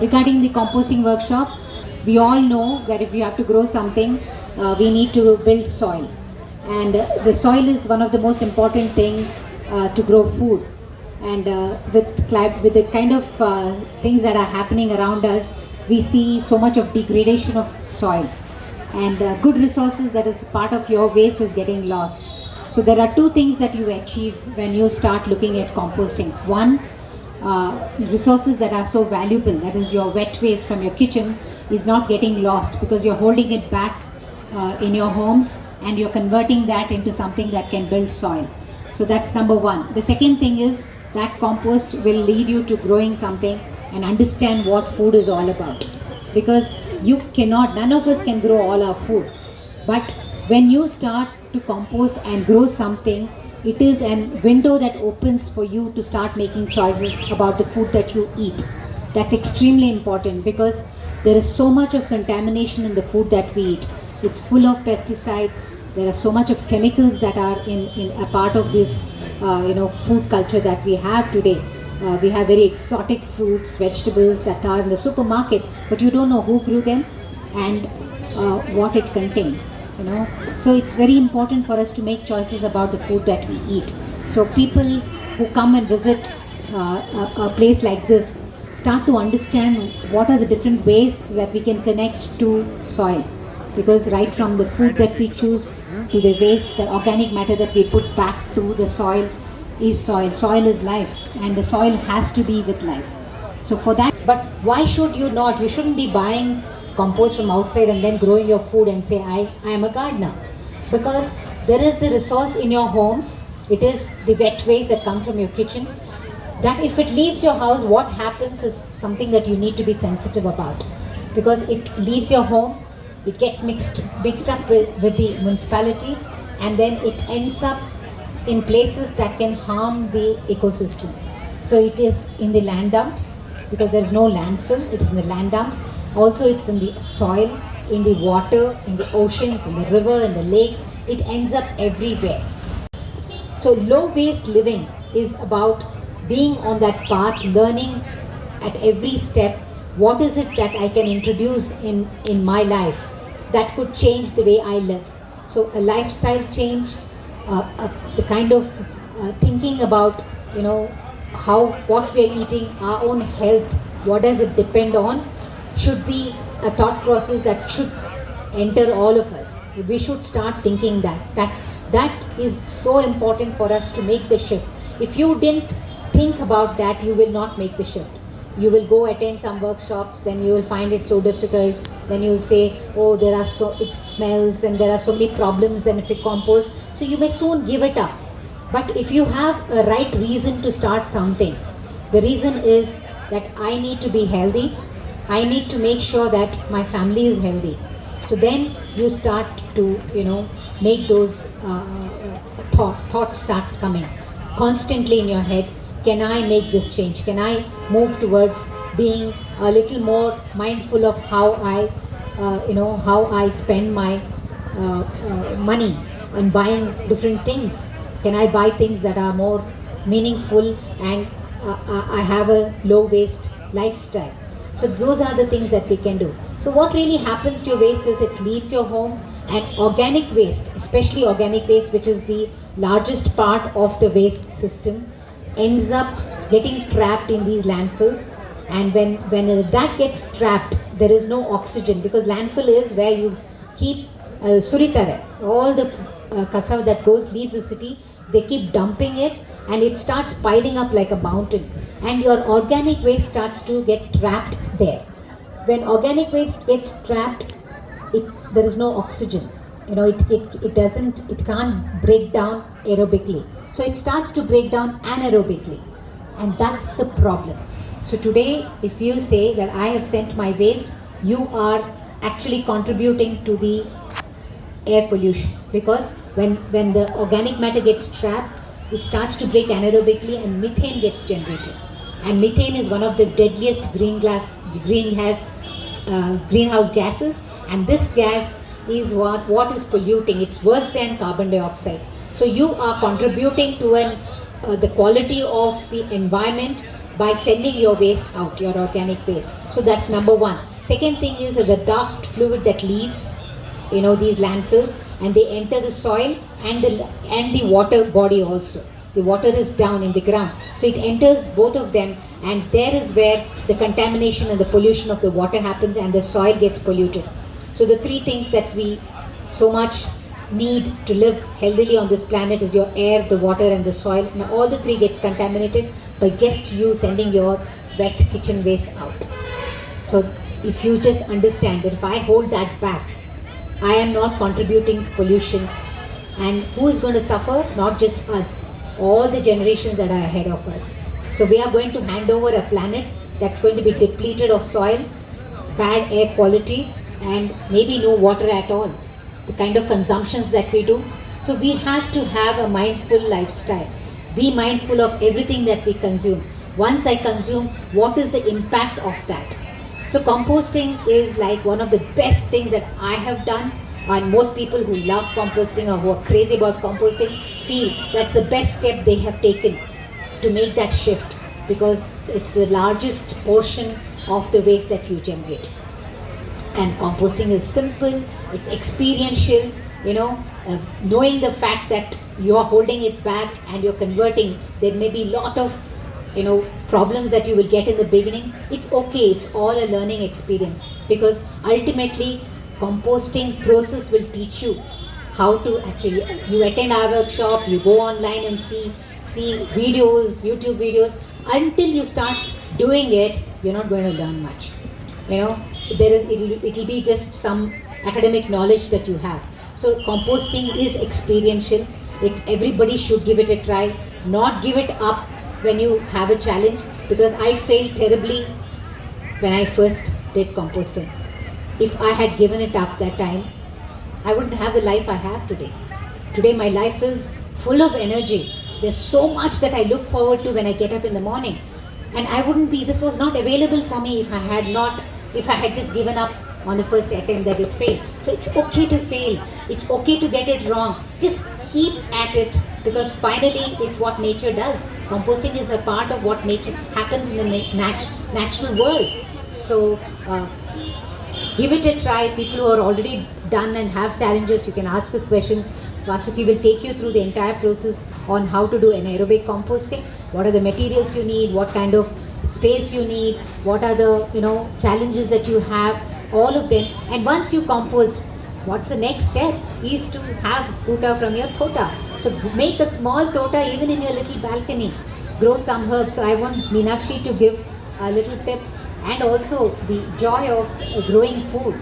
Regarding the composting workshop, we all know that if you have to grow something, we need to build soil. And the soil is one of the most important thing to grow food. And with the kind of things that are happening around us, we see so much of degradation of soil. And good resources that is part of your waste is getting lost. So there are two things that you achieve when you start looking at composting. One, resources that are so valuable, that is your wet waste from your kitchen, is not getting lost because you're holding it back in your homes and you're converting that into something that can build soil. So that's number one. The second thing is that compost will lead you to growing something and understand what food is all about, because none of us can grow all our food, but when you start to compost and grow something, it is a window that opens for you to start making choices about the food that you eat. That's extremely important because there is so much of contamination in the food that we eat. It's full of pesticides. There are so much of chemicals that are in a part of this food culture that we have today. We have very exotic fruits, vegetables that are in the supermarket, but you don't know who grew them and what it contains. So it's very important for us to make choices about the food that we eat. So people who come and visit a place like this start to understand what are the different ways that we can connect to soil, because right from the food that we choose to the waste, the organic matter that we put back to the soil is soil. Soil is life, and the soil has to be with life. So for that, but why should you not? You shouldn't be buying compost from outside and then growing your food and say, I am a gardener. Because there is the resource in your homes, it is the wet waste that comes from your kitchen, that if it leaves your house, what happens is something that you need to be sensitive about. Because it leaves your home, it gets mixed up with the municipality, and then it ends up in places that can harm the ecosystem. So it is in the land dumps, because there is no landfill, it is in the land dumps. Also it's in the soil, in the water, in the oceans, in the river, in the lakes. It ends up everywhere. So low waste living is about being on that path, learning at every step what is it that I can introduce in my life that could change the way I live. So a lifestyle change, the kind of thinking about what we are eating, our own health, what does it depend on, should be a thought process that should enter all of us. We should start thinking that is so important for us to make the shift. If you didn't think about that, you will not make the shift. You will go attend some workshops, then you will find it so difficult, then you will say, oh, it smells and there are so many problems, and if you compost, so you may soon give it up. But if you have a right reason to start something, the reason is that I need to be healthy, I need to make sure that my family is healthy. So then you start to, make those thoughts start coming constantly in your head. Can I make this change? Can I move towards being a little more mindful of how I spend my money and buying different things? Can I buy things that are more meaningful and I have a low waste lifestyle? So those are the things that we can do. So what really happens to your waste is it leaves your home, and organic waste, especially organic waste, which is the largest part of the waste system, ends up getting trapped in these landfills. And when that gets trapped, there is no oxygen, because landfill is where you keep suritare, all the kasav that leaves the city, they keep dumping it and it starts piling up like a mountain, and your organic waste starts to get trapped there. When organic waste gets trapped, there is no oxygen. It can't break down aerobically. So it starts to break down anaerobically, and that's the problem. So today, if you say that I have sent my waste, you are actually contributing to the air pollution, because when the organic matter gets trapped, it starts to break anaerobically and methane gets generated. And methane is one of the deadliest greenhouse gases, and this gas is what is polluting. It's worse than carbon dioxide. So you are contributing to the quality of the environment by sending your waste out, your organic waste. So that's number one. Second thing is the dark fluid that leaves, these landfills, and they enter the soil and the water body also. The water is down in the ground, so it enters both of them, and there is where the contamination and the pollution of the water happens, and the soil gets polluted. So the three things that we so much need to live healthily on this planet is your air, the water, and the soil. Now all the three gets contaminated by just you sending your wet kitchen waste out. So if you just understand that if I hold that back, I am not contributing to pollution, and who is going to suffer? Not just us, all the generations that are ahead of us. So we are going to hand over a planet that's going to be depleted of soil, bad air quality, and maybe no water at all. The kind of consumptions that we do. So we have to have a mindful lifestyle. Be mindful of everything that we consume. Once I consume, what is the impact of that? So composting is like one of the best things that I have done, and most people who love composting or who are crazy about composting feel that's the best step they have taken to make that shift, because it's the largest portion of the waste that you generate. And composting is simple, it's experiential, knowing the fact that you are holding it back and you're converting. There may be a lot of problems that you will get in the beginning. It's okay, it's all a learning experience, because ultimately composting process will teach you how to actually, you attend our workshop, you go online and see videos, YouTube videos. Until you start doing it, you're not going to learn much. It'll be just some academic knowledge that you have. So composting is experiential. Everybody should give it a try, not give it up when you have a challenge, because I failed terribly when I first did composting. If I had given it up that time, I wouldn't have the life I have today. Today my life is full of energy. There's so much that I look forward to when I get up in the morning. And this was not available for me if I had just given up on the first attempt that it failed. So it's okay to fail. It's okay to get it wrong. Just keep at it, because finally it's what nature does. Composting is a part of what nature happens in the natural world. So give it a try. People who are already done and have challenges, you can ask us questions. Vasuki will take you through the entire process on how to do anaerobic composting. What are the materials you need? What kind of space you need? What are the challenges that you have? All of them. And once you compost, what's the next step? Is to have tuta from your tota. So make a small tota even in your little balcony. Grow some herbs. So I want Meenakshi to give little tips, and also the joy of growing food.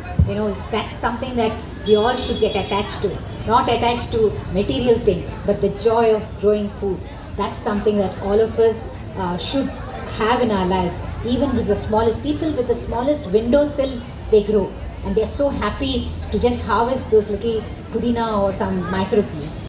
That's something that we all should get attached to. Not attached to material things, but the joy of growing food. That's something that all of us should have in our lives. Even with the smallest people, with the smallest windowsill, they grow. And they're so happy to just harvest those little pudina or some microgreens.